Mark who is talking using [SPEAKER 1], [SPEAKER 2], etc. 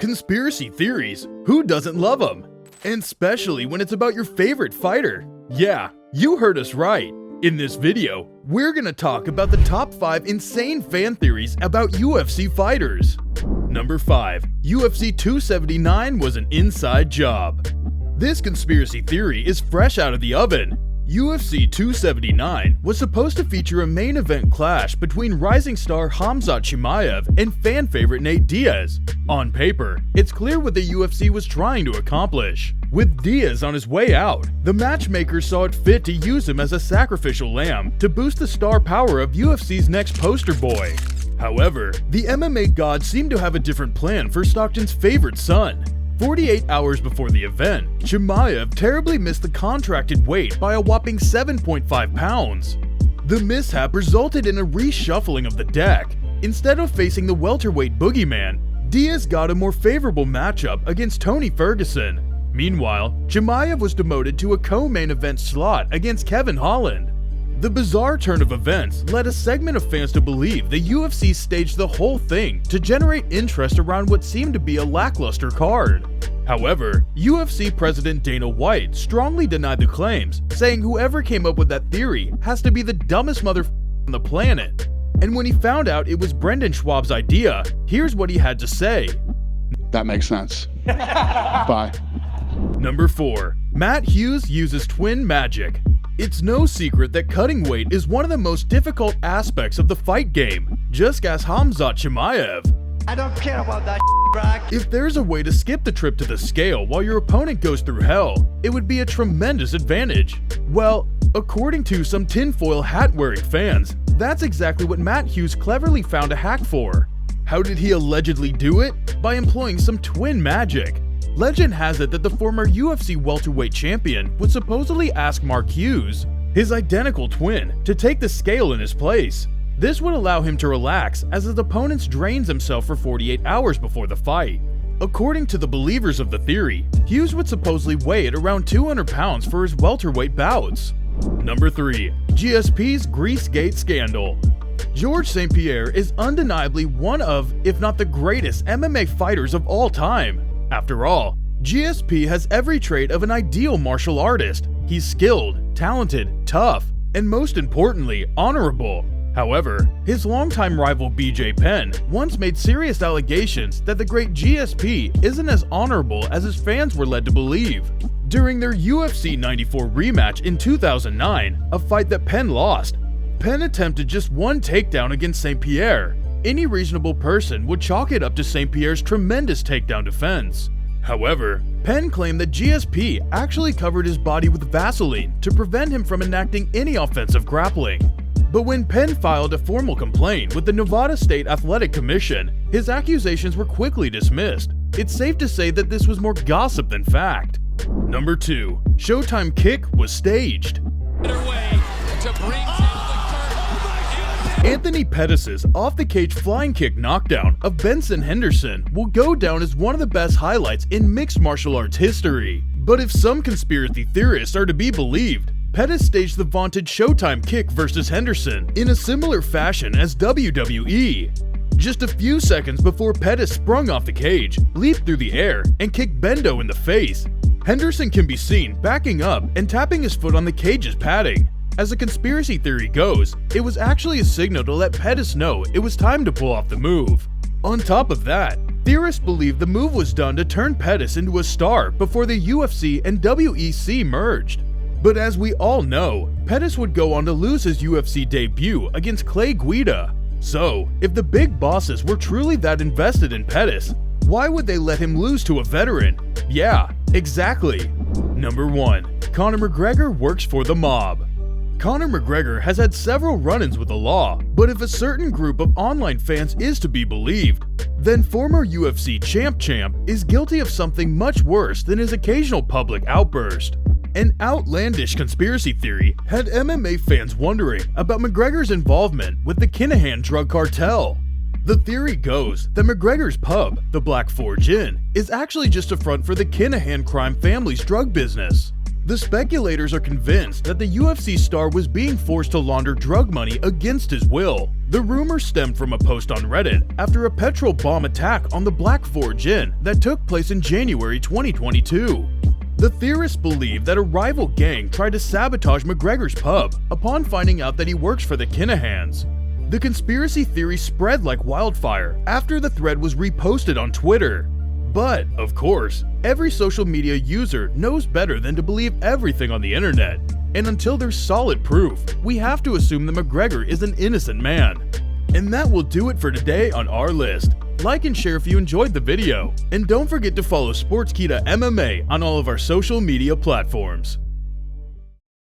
[SPEAKER 1] Conspiracy theories, who doesn't love them? And especially when it's about your favorite fighter. Yeah, you heard us right. In this video, we're gonna talk about the top 5 insane fan theories about UFC fighters. Number 5. UFC 279 was an inside job. This conspiracy theory is fresh out of the oven. UFC 279 was supposed to feature a main event clash between rising star Khamzat Chimaev and fan favorite Nate Diaz. On paper, it's clear what the UFC was trying to accomplish. With Diaz on his way out, the matchmakers saw it fit to use him as a sacrificial lamb to boost the star power of UFC's next poster boy. However, the MMA gods seemed to have a different plan for Stockton's favorite son. 48 hours before the event, Chimaev terribly missed the contracted weight by a whopping 7.5 pounds. The mishap resulted in a reshuffling of the deck. Instead of facing the welterweight boogeyman, Diaz got a more favorable matchup against Tony Ferguson. Meanwhile, Chimaev was demoted to a co-main event slot against Kevin Holland. The bizarre turn of events led a segment of fans to believe the UFC staged the whole thing to generate interest around what seemed to be a lackluster card. However, UFC President Dana White strongly denied the claims, saying whoever came up with that theory has to be the dumbest motherfucker on the planet. And when he found out it was Brendan Schwab's idea, here's what he had to say.
[SPEAKER 2] That makes sense. Bye.
[SPEAKER 1] Number 4. Matt Hughes uses twin magic. It's no secret that cutting weight is one of the most difficult aspects of the fight game. Just ask Khamzat Chimaev.
[SPEAKER 3] I don't care about that Brock.
[SPEAKER 1] If there's a way to skip the trip to the scale while your opponent goes through hell, it would be a tremendous advantage. Well, according to some tinfoil hat-wearing fans, that's exactly what Matt Hughes cleverly found a hack for. How did he allegedly do it? By employing some twin magic. Legend has it that the former UFC welterweight champion would supposedly ask Mark Hughes, his identical twin, to take the scale in his place. This would allow him to relax as his opponent drains himself for 48 hours before the fight. According to the believers of the theory, Hughes would supposedly weigh at around 200 pounds for his welterweight bouts. Number 3. GSP's Greasegate scandal. Georges St. Pierre is undeniably one of, if not the greatest MMA fighters of all time. After all, GSP has every trait of an ideal martial artist. He's skilled, talented, tough, and most importantly, honorable. However, his longtime rival BJ Penn once made serious allegations that the great GSP isn't as honorable as his fans were led to believe. During their UFC 94 rematch in 2009, a fight that Penn lost, Penn attempted just one takedown against St. Pierre. Any reasonable person would chalk it up to St. Pierre's tremendous takedown defense. However, Penn claimed that GSP actually covered his body with Vaseline to prevent him from enacting any offensive grappling. But when Penn filed a formal complaint with the Nevada State Athletic Commission, his accusations were quickly dismissed. It's safe to say that this was more gossip than fact. Number 2. Showtime kick was staged. Anthony Pettis' off-the-cage flying kick knockdown of Benson Henderson will go down as one of the best highlights in mixed martial arts history. But if some conspiracy theorists are to be believed, Pettis staged the vaunted Showtime kick versus Henderson in a similar fashion as WWE. Just a few seconds before Pettis sprung off the cage, leaped through the air, and kicked Bendo in the face, Henderson can be seen backing up and tapping his foot on the cage's padding. As the conspiracy theory goes, it was actually a signal to let Pettis know it was time to pull off the move. On top of that, theorists believe the move was done to turn Pettis into a star before the UFC and WEC merged. But as we all know, Pettis would go on to lose his UFC debut against Clay Guida. So, if the big bosses were truly that invested in Pettis, why would they let him lose to a veteran? Yeah, exactly. Number 1. Conor McGregor works for the mob. Conor McGregor has had several run-ins with the law, but if a certain group of online fans is to be believed, then former UFC champ is guilty of something much worse than his occasional public outburst. An outlandish conspiracy theory had MMA fans wondering about McGregor's involvement with the Kinahan drug cartel. The theory goes that McGregor's pub, the Black Forge Inn, is actually just a front for the Kinahan crime family's drug business. The speculators are convinced that the UFC star was being forced to launder drug money against his will. The rumor stemmed from a post on Reddit after a petrol bomb attack on the Black Forge Inn that took place in January 2022. The theorists believe that a rival gang tried to sabotage McGregor's pub upon finding out that he works for the Kinahans. The conspiracy theory spread like wildfire after the thread was reposted on Twitter. But, of course, every social media user knows better than to believe everything on the internet. And until there's solid proof, we have to assume that McGregor is an innocent man. And that will do it for today on our list. Like and share if you enjoyed the video. And don't forget to follow Sportskeeda MMA on all of our social media platforms.